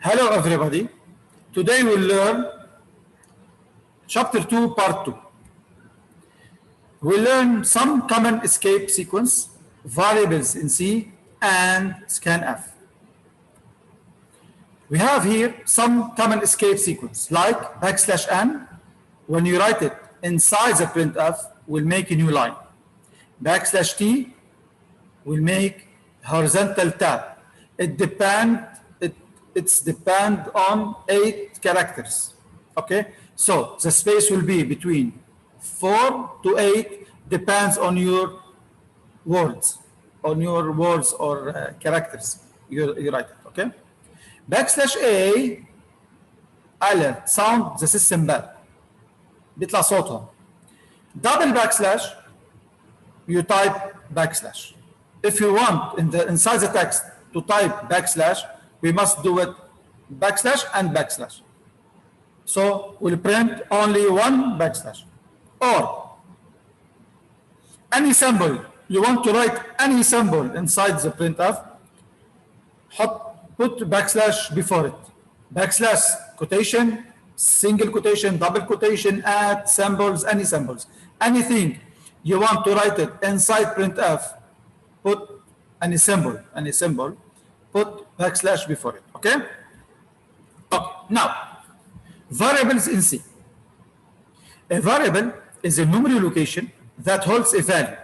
Hello everybody. Today we'll learn chapter 2 part 2. We'll learn some common escape sequence, variables in C, and scanf. We have here some common escape sequence like \n. When you write it inside the printf, will make a new line. \t will make horizontal tab. It's depend on 8 characters. Okay, so the space will be between 4 to 8, depends on your words, or characters you write it. Okay, \a alert sound the system bell بيطلع صوتهم. double backslash you type backslash. If you want inside the text to type backslash, we must do it backslash and backslash. So we'll print only one backslash. Or any symbol, you want to write any symbol inside the printf, put backslash before it. Backslash quotation, single quotation, double quotation, add symbols, any symbols. Anything you want to write it inside printf, put any symbol, put backslash before it. Okay? Okay. Now, variables in C. A variable is a memory location that holds a value.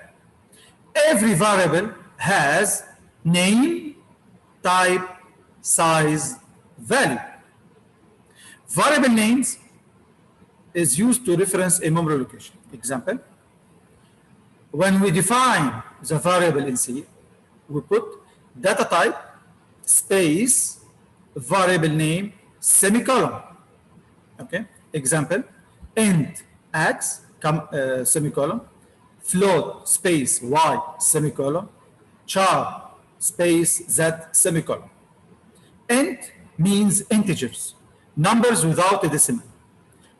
Every variable has name, type, size, value. Variable names is used to reference a memory location. Example, when we define the variable in C, we put data type space variable name semicolon. Okay, example, int x semicolon, float space y semicolon, char space z semicolon. Int means integers, numbers without a decimal.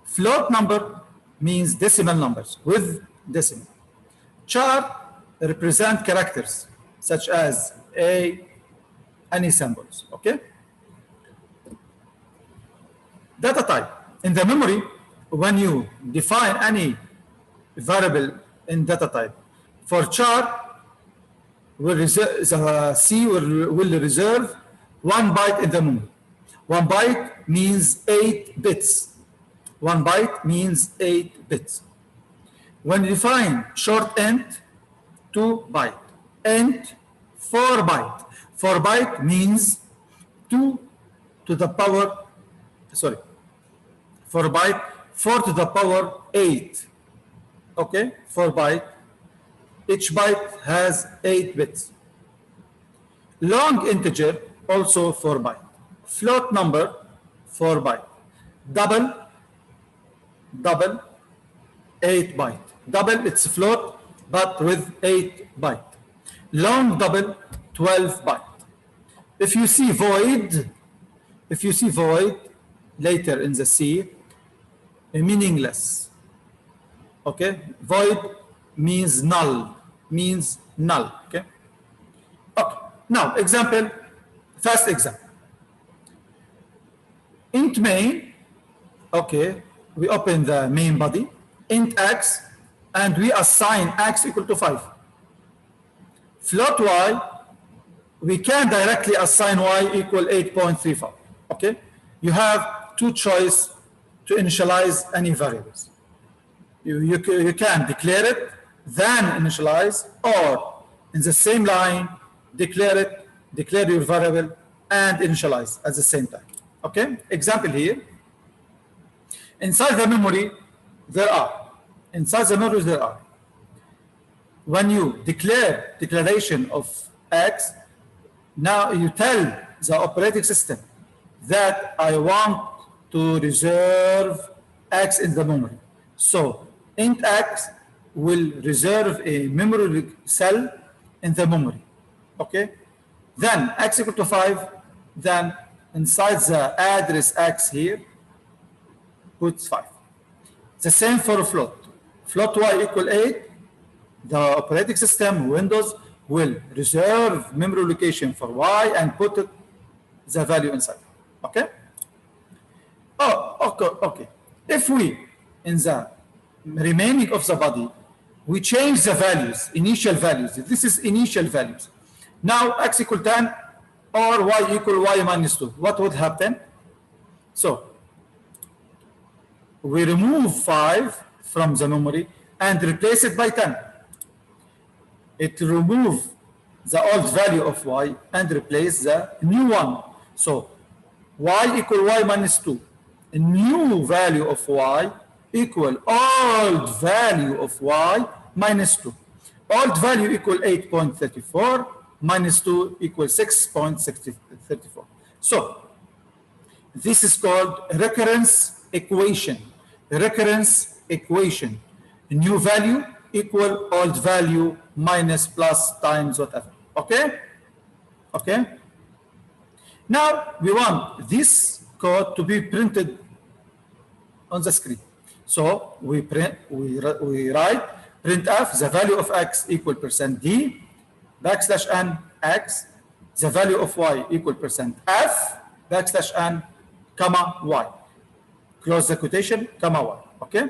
Float number means decimal numbers with decimal. Char represent characters such as any symbols. Okay. Data type in the memory, when you define any variable in data type, for char C will reserve 1 byte in the memory. 1 byte means 8 bits. 1 byte means 8 bits. When you define short int, 2 byte. Int, 4 byte. 4 byte means 2 to the power, 4 byte, 4 to the power 8. Okay, 4 byte. Each byte has 8 bits. Long integer, also 4 byte. Float number, 4 byte. Double, 8 byte. Double, it's float, but with 8 byte. Long double, 12 byte. If you see void later in the C, meaningless. Okay, void means null, Okay. Okay. Now example, first example. Int main. Okay, we open the main body. Int x, and we assign x equal to 5. Float y, we can directly assign y equal 8.35. Okay, you have two choices to initialize any variables. You can declare it, then initialize, or in the same line, declare your variable, and initialize at the same time. Okay, example here. Inside the memory, there are. When you declare declaration of x, now you tell the operating system that I want to reserve x in the memory. So int x will reserve a memory cell in the memory. Okay, then x equal to 5, then inside the address x here, put 5. The same for float. Float y equal 8, the operating system, Windows, will reserve memory location for y and put the value inside. Okay. Oh, okay. If we, in the remaining of the body, we change the values, initial values. This is initial values. Now x equal 10 or y equal y minus 2. What would happen? So we remove 5 from the memory and replace it by 10. It remove the old value of y and replace the new one. So y equal y minus 2. A new value of y equal old value of y minus 2. Old value equal 8.34 minus 2 equals 6.34. So this is called recurrence equation. Recurrence equation. New value equal old value minus plus times whatever. Okay? Okay? Now we want this code to be printed on the screen. So we write printf the value of x equal %d backslash n x, the value of y equal %f backslash n comma y. Close the quotation, comma y. Okay?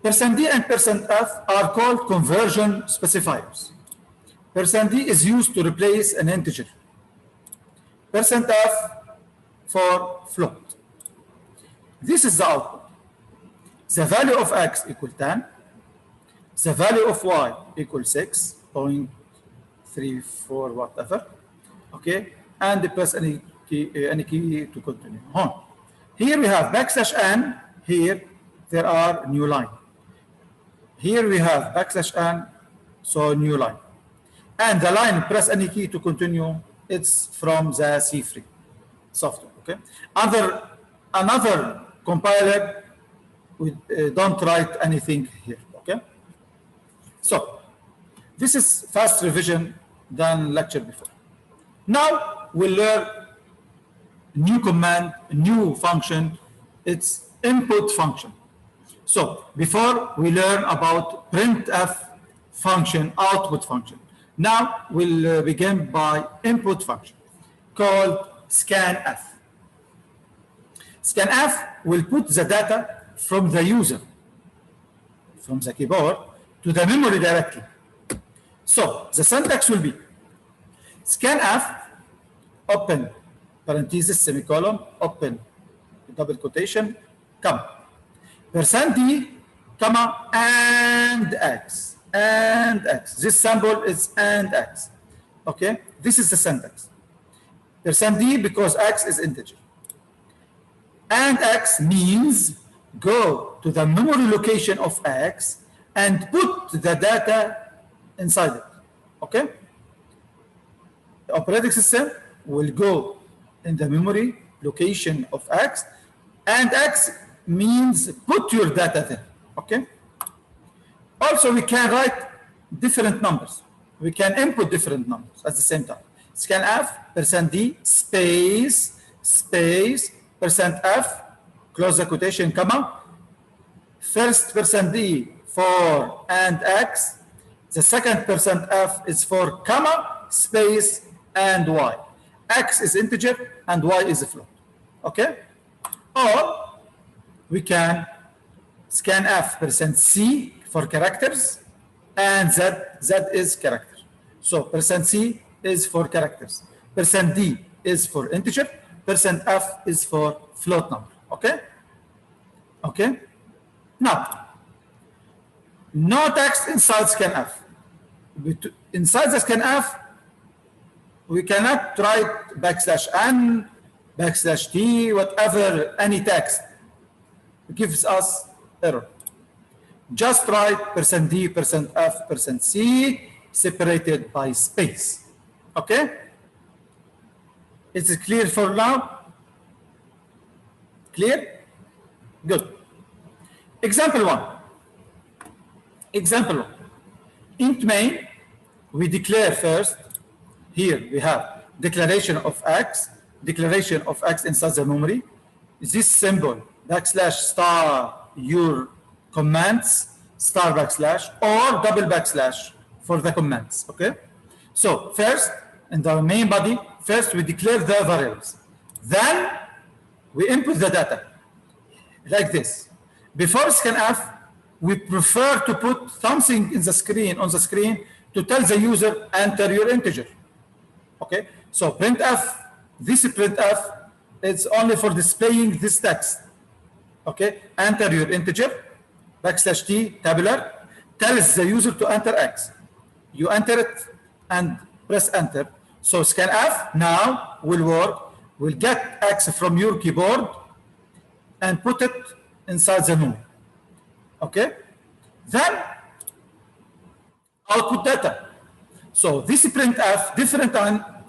%d and %f are called conversion specifiers. %d is used to replace an integer. %f for float. This is the output. The value of x equal 10. The value of y equal 6.34 whatever. Okay, and press any key to continue. Here we have backslash n. Here there are new line. Here we have backslash n, so new line. And the line press any key to continue. It's from the C3 software. Okay. Another compiler, we don't write anything here. Okay. So this is fast revision than lecture before. Now we'll learn new command, new function. It's input function. So before we learn about printf function, output function. Now we'll begin by input function called scanf. Scanf will put the data from the user, from the keyboard, to the memory directly. So the syntax will be scanf, open parenthesis, semicolon, open double quotation, comma, %d, comma, and x, and x. This symbol is and x. Okay, this is the syntax. %d because x is integer. And x means go to the memory location of x and put the data inside it. Okay? The operating system will go in the memory location of x, and x means put your data there. Okay? Also, we can write different numbers. We can input different numbers at the same time. Scanf, %d, space, %f, close the quotation, comma, first %d for and x, the second %f is for comma, space, and y. X is integer and y is a float. Okay? Or we can scanf %c for characters and z is character. So %c is for characters, %d is for integer, %f is for float number. Okay? Okay? Now, no text inside scanf. Inside the scanf, we cannot write \n, \t, whatever, any text. It gives us error. Just write %d, %f, %c separated by space. Okay? Is it clear for now? Clear? Good. Example 1. Example 1. Int main, we declare first. Here we have declaration of x inside the memory. This symbol, \* your commands, * or double \ for the commands. Okay? So first, in the main body, first we declare the variables. Then we input the data like this. Before scanf, we prefer to put something in the screen, on the screen, to tell the user, enter your integer. Okay, so printf, this printf is only for displaying this text. Okay, enter your integer, \t, tabular, tells the user to enter x. You enter it and press enter. So scanf now will work, will get x from your keyboard and put it inside the memory. Okay, then output data. So this printf different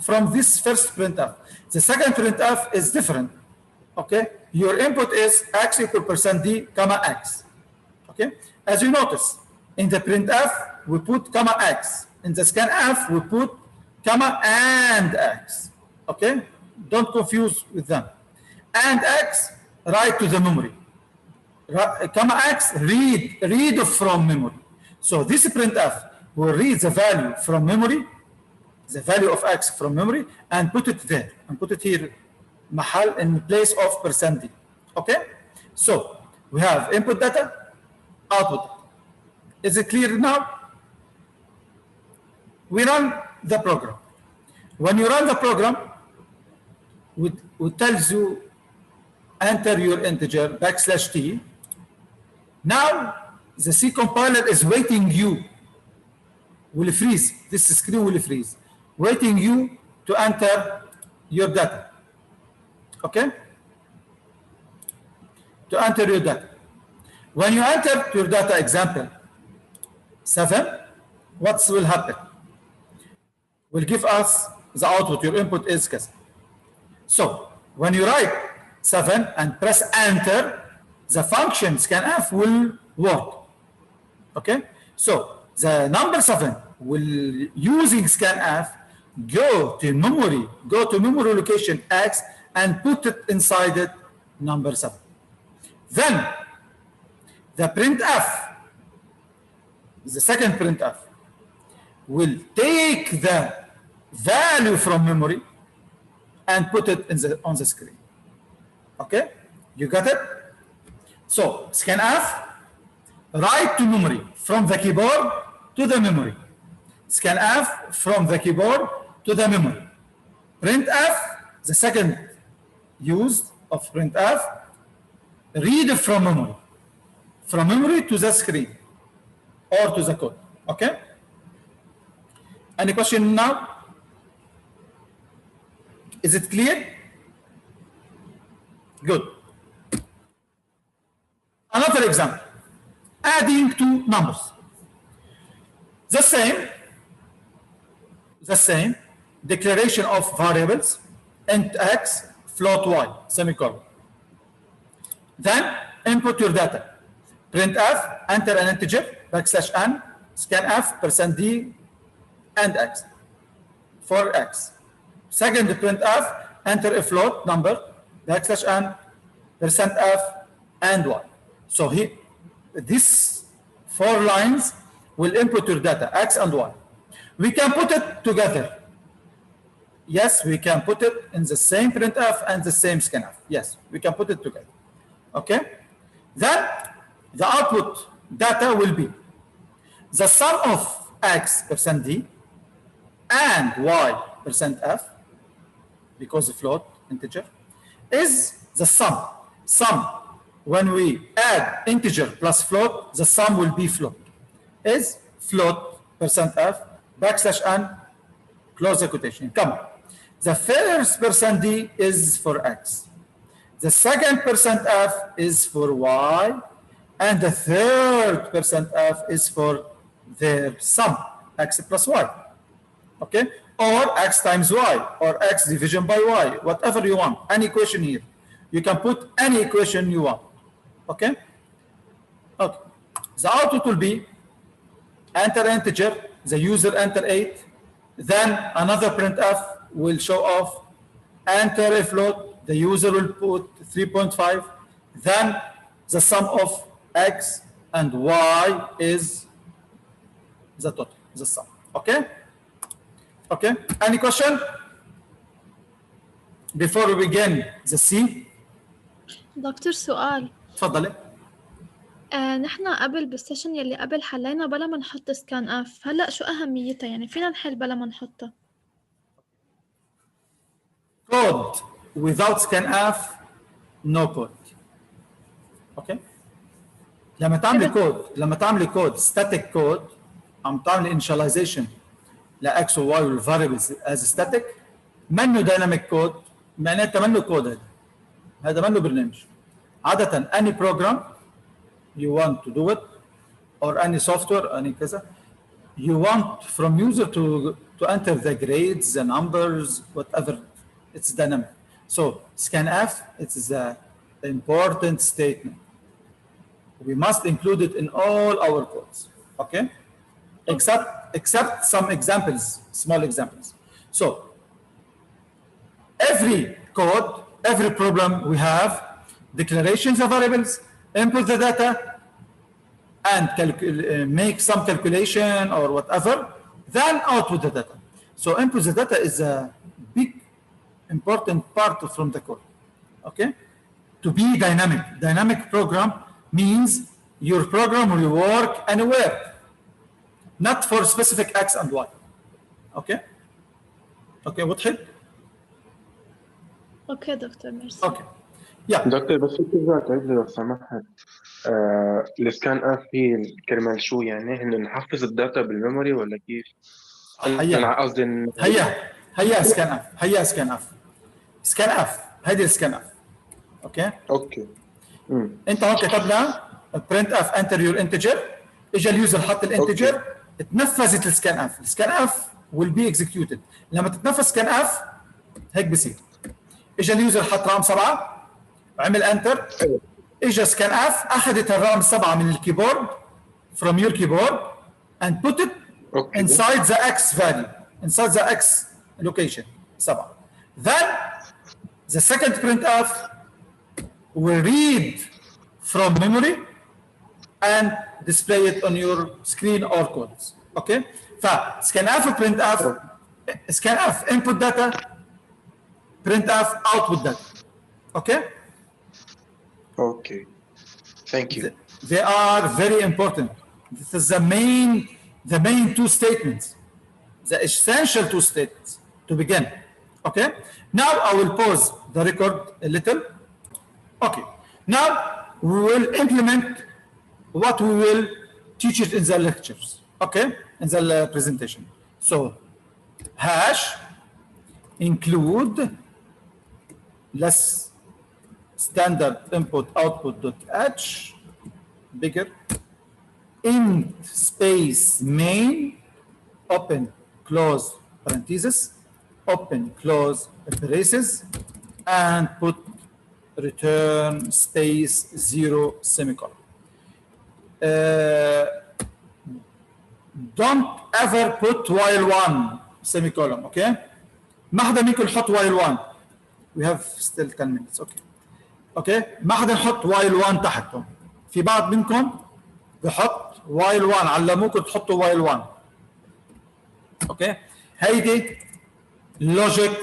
from this first printf. The second printf is different. Okay, your input is x equal %d comma x. Okay, as you notice, in the printf we put comma x. In the scanf we put comma and x. Okay, don't confuse with them. And x, write to the memory. Comma x, read from memory. So this printf will read the value from memory, the value of x from memory, and put it there, and put it here, mahal, in place of %d. Okay? So we have input data, output data. Is it clear now? We run the program. When you run the program, it tells you enter your integer \t. Now the C compiler is waiting you, will freeze, this screen will freeze, waiting you to enter your data. Okay? To enter your data. When you enter your data, example 7, what will happen? Will give us the output. Your input is Kasa. So when you write 7 and press enter, the function scanf will work. Okay? So the number 7 will, using scanf, go to memory location X and put it inside it, number 7. Then the printf, the second printf, will take the value from memory and put it in on the screen. Okay? You got it? So scanf, write to memory from the keyboard to the memory. Scanf from the keyboard to the memory. Printf, the second use of printf, read from memory to the screen or to the code. Okay? Any question now? Is it clear? Good. Another example, adding two numbers. The same declaration of variables, int x, float y, semicolon. Then input your data. Printf, enter an integer, \n, scanf, %d, and x, for x. Second printf, enter a float number, \n, %f, and y. So here, these 4 lines will input your data, x and y. We can put it together. Yes, we can put it in the same printf and the same scanf. Yes, we can put it together. Okay? Then the output data will be the sum of x %d and y %f, because the float integer, is the sum. When we add integer plus float, the sum will be float. Is float %f \n, close the quotation, comma. The first %d is for x. The second %f is for y. And the third %f is for their sum, x plus y. Okay? Or x times y, or x division by y, whatever you want. Any equation here. You can put any equation you want. Okay? Okay. The output will be enter integer, the user enter 8, then another printf will show off enter a float, the user will put 3.5, then the sum of x and y is the total, the sum. Okay? Okay? Any question? before we begin the C. دكتور سؤال. تفضلي. نحن قبل بالسيشن يلي قبل حلينا بلا ما نحط سكان اف، هلا شو اهميتها؟ يعني فينا نحل بلا ما نحطها؟ Code without scanf no code. اوكي. لما تعملي كود static كود عم تعملي initialization لاكس وواي والفاريبلز از static، منه دايناميك كود، معناتها منه كود، هذا منه برنامج. عادة any program you want to do it or any software any كذا you want from user to enter the grades, the numbers, whatever, it's dynamic. So scanf, it's the important statement. We must include it in all our codes, okay? Except some examples, small examples. So every code, every program we have declarations of variables, input the data, and make some calculation or whatever, then output the data. So input the data is a big important part from the code, okay? To be dynamic. Dynamic program means your program will work anywhere, not for specific X and Y, okay? Okay, وضحت؟ اوكي دكتور ميرسي. اوكي. يا دكتور بس ترجع تعيد لي لو سمحت. السكان اف هي كرمال شو يعني؟ انه نحفظ الداتا بالميموري ولا كيف؟ انا قصدي هيا سكان اف هيدي السكان اف. اوكي. انت هون كتبنا برنت اف انتر يور انتجر، اجى اليوزر حط الانتجر، اتنفذت السكان اف will be executed. لما تتنفذ سكان اف هيك بصير. اجى اليوزر حط رقم 7 عمل انتر، اجى سكان اف اخذت الرقم 7 من الكيبورد from your keyboard and put it inside the X value, inside the X location 7. Then the second printf will read from memory and display it on your screen or codes. Okay? فscanf printf, scanf input data, printf output data. Okay? Okay. Thank you. They are very important. This is the main two statements, the essential two statements to begin. Okay? Now I will pause the record a little. Okay. Now we will implement what we will teach it in the lectures. Okay? In the presentation. So hash include less standard input output dot h bigger int space main open close parentheses open close braces and put return space 0 semicolon. Don't ever put while 1 semicolon. Okay? ما حدا منكم يحط while 1. We have still 10 minutes. Okay. اوكي ما حدا نحط وايل 1 تحتهم. في بعض منكم بحط وايل 1، علموكم تحطوا وايل 1. اوكي هيدي لوجيك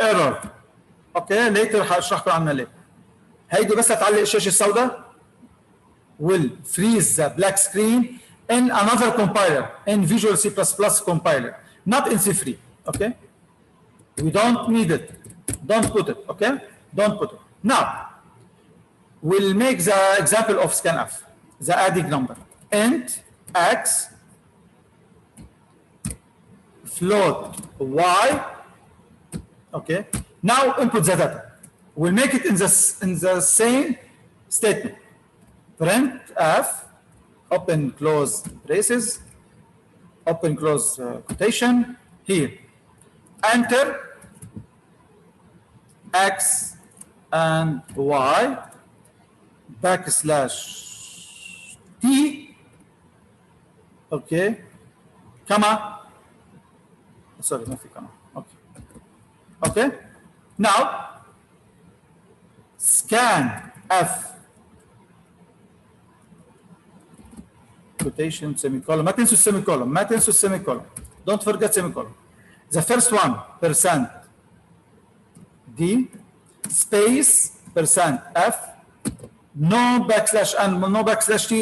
ايرور. اوكي ليتر حاشرح لكم عنها ليه. هيدي بس تعلق الشاشه السوداء will freeze the black screen in another compiler, in Visual C++ compiler, not in C3. Okay, we don't need it. Don't put it. Okay, don't put it. Now, we'll make the example of scanf, the adding number. Int x float y. Okay. Now input the data. We'll make it in the same statement. Print f open close braces, open close quotation here. Enter x and y backslash t. Okay, comma. Sorry, no comma. Okay. Okay. Now scan f quotation semicolon. ما تنسوا السيميكولون. ما تنسوا السيميكولون. Don't forget semicolon. The first one percent D space percent F, no backslash and no backslash T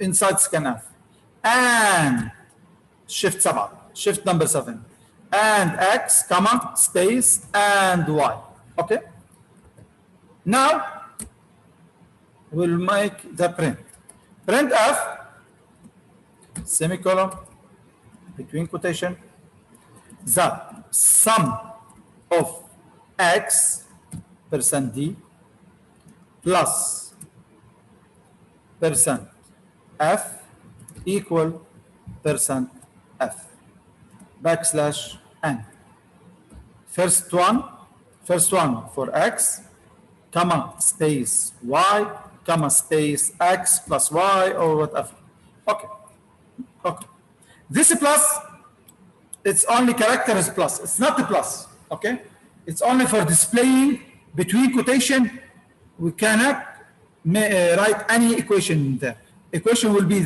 inside scanf, and shift 7, shift number 7, and X, comma, space, and Y. Okay? Now, we'll make the print. Print F, semicolon, between quotation, the sum of X percent D plus percent F equal percent F backslash N. First one for X, comma, space Y, comma, space X plus Y or whatever. Okay. Okay. This plus, it's only character is plus. It's not a plus. Okay. It's only for displaying between quotation. We cannot write any equation there. Equation will be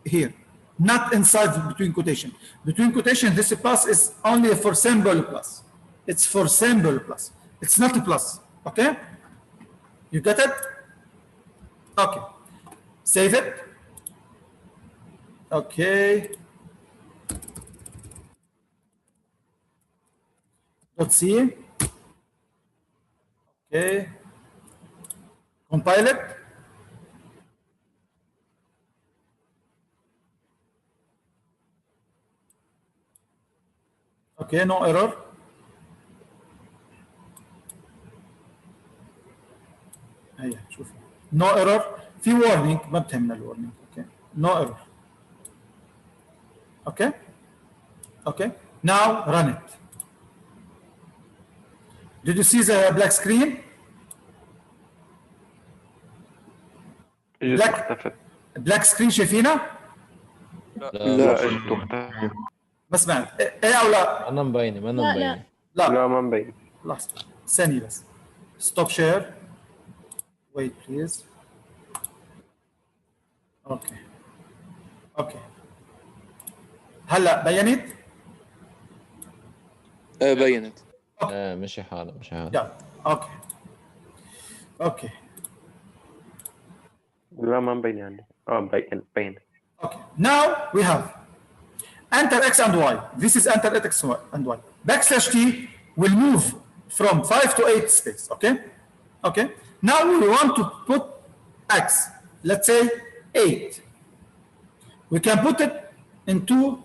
here, not inside between quotation. Between quotation, this plus is only for symbol plus. It's for symbol plus. It's not a plus. Okay? You get it? Okay. Save it. Okay. Let's see. Okay. Compile it. Okay, no error. هيا شوف. No error. في warning ما بتهمنا الورنينج. Okay. No error. Okay. Okay. Now run it. Did you see the black screen? black screen شايفينها؟ لا انتوا اختفوا. ما سمعت. ايه او لا؟ انا مبينه ما انا مبينه. لا ما مبين. لحظة ثانية بس. Stop share. Wait please. Okay. Okay. هلا بينت؟ بينت. مشي حاله مشي حاله. Yeah. Okay. Okay. لا ما مبين يعني. بين. Okay. Now we have enter X and Y. This is enter X and Y. Backslash T will move from 5 to 8 space. Okay? Okay. Now we want to put X. Let's say 8. We can put it in two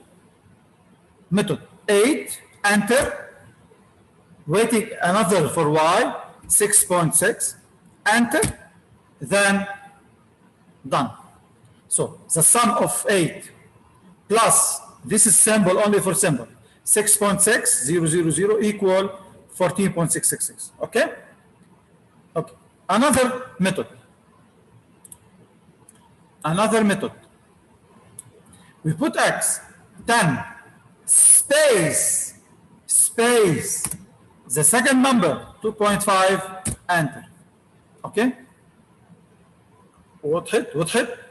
methods. 8, enter, waiting another for Y, 6.6, enter, then done. So the sum of 8 plus, this is symbol only for symbol, 6.6000 equal 14.666. Okay? Okay. Another method. Another method. We put X, 10, space, the second number, 2.5, enter. Okay? وضحت?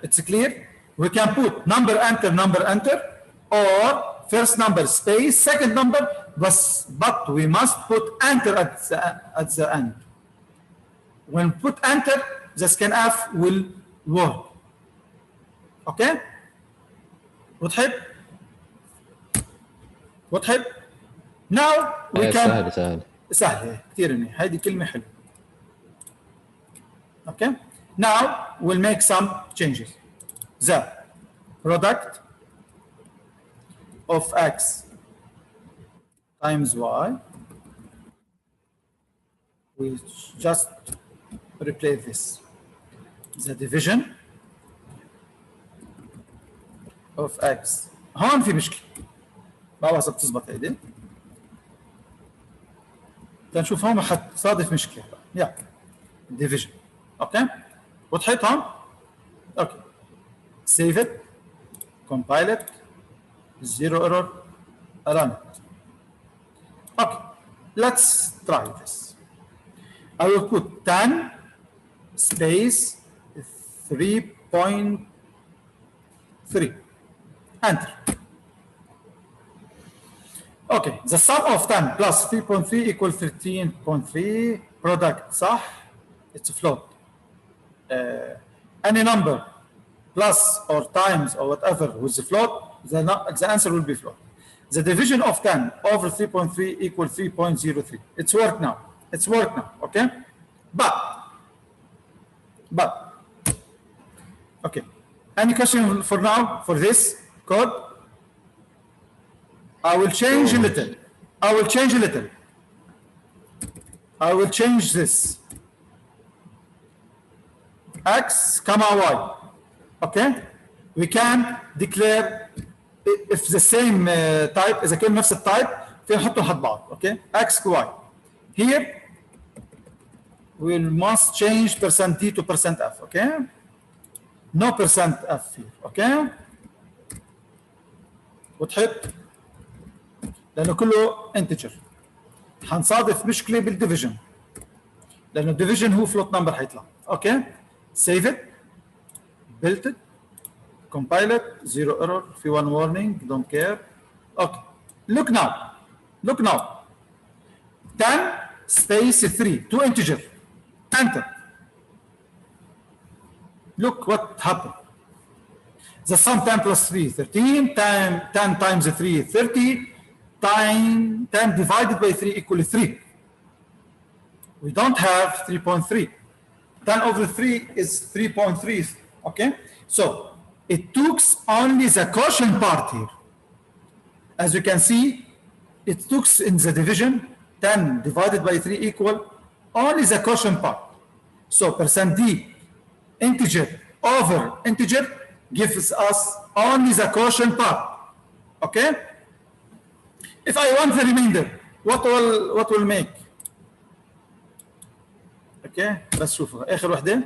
It's clear? We can put number, enter, or first number, space, second number, but we must put enter at the end. When put enter, the scanf will work. Okay? وضحت؟ Now we can سهل كثير منيح. هذه كلمة حلوة. Okay? Now we'll make some changes. The product of X times Y, we just replace this. The division of X. هون في مشكلة. بابا بتزبط هيدي. تنشوف هون حتصادف مشكلة. يا division. اوكي؟ وضحت هون؟ اوكي. Save it, compile it, zero error, run it. Okay, let's try this. I will put 10 space 3.3. Enter. Okay, the sum of 10 plus 3.3 equals 13.3 product, صح? It's a float. Any number plus or times or whatever with the float, the answer will be float. The division of 10 over 3.3 equals 3.03. It's work now. It's work now, okay? But, okay. Any question for now for this code? I will change a little. I will change a little. I will change this. X, comma, Y. Okay? We can declare if the same type, إذا كان نفس التايب فين نحطهم حد بعض. Okay? X, Y. Here, we must change %D to %F. Okay? No %F here. Okay? وتحط لأنه كله انتجر. حنصادف مشكلة بالديفيجن لأنه الديفيجن هو فلوت نمبر حيطلع. اوكي save it, build it, compile it, zero error, في one warning, don't care. Okay, look now, 10 space 3, 2 integer, enter. Look what happened. The sum 10 plus 3, 13, 10 times 3, 30, 10 divided by 3 equals 3. We don't have 3.3. 10 over 3 is 3.3. Okay? So it took only the quotient part here. As you can see, it took in the division 10 divided by 3 equal only the quotient part. So %D integer over integer gives us only the quotient part. Okay? If I want the remainder, what will make? Okay, بس شوفوا اخر وحده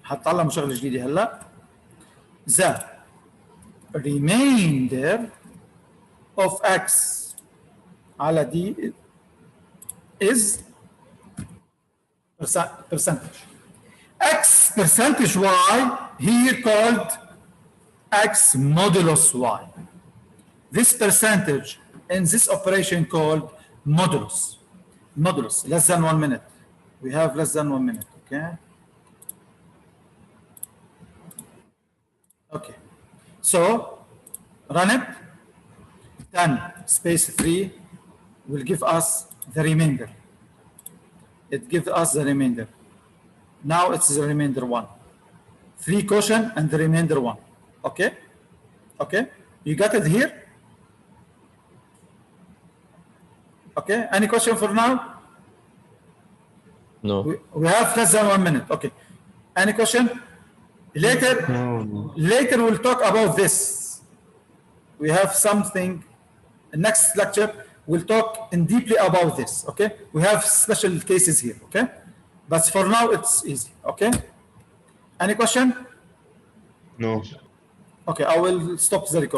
هتطلع شغله جديده هلا. The remainder of x على d is percentage. X percentage y here called x modulus y. This percentage in this operation called modulus. Modulus, less than 1 minute. We have less than 1 minute, okay? Okay, so run it. 10 space 3 will give us the remainder. It gives us the remainder. Now it's the remainder 1. 3 quotient and the remainder 1. Okay? Okay? You got it here? Okay, any question for now? No. We have less than 1 minute. Okay. Any question? Later we'll talk about this. We have something, next lecture, we'll talk in deeply about this. Okay? We have special cases here. Okay? But for now, it's easy. Okay? Any question? No. Okay, I will stop the recording.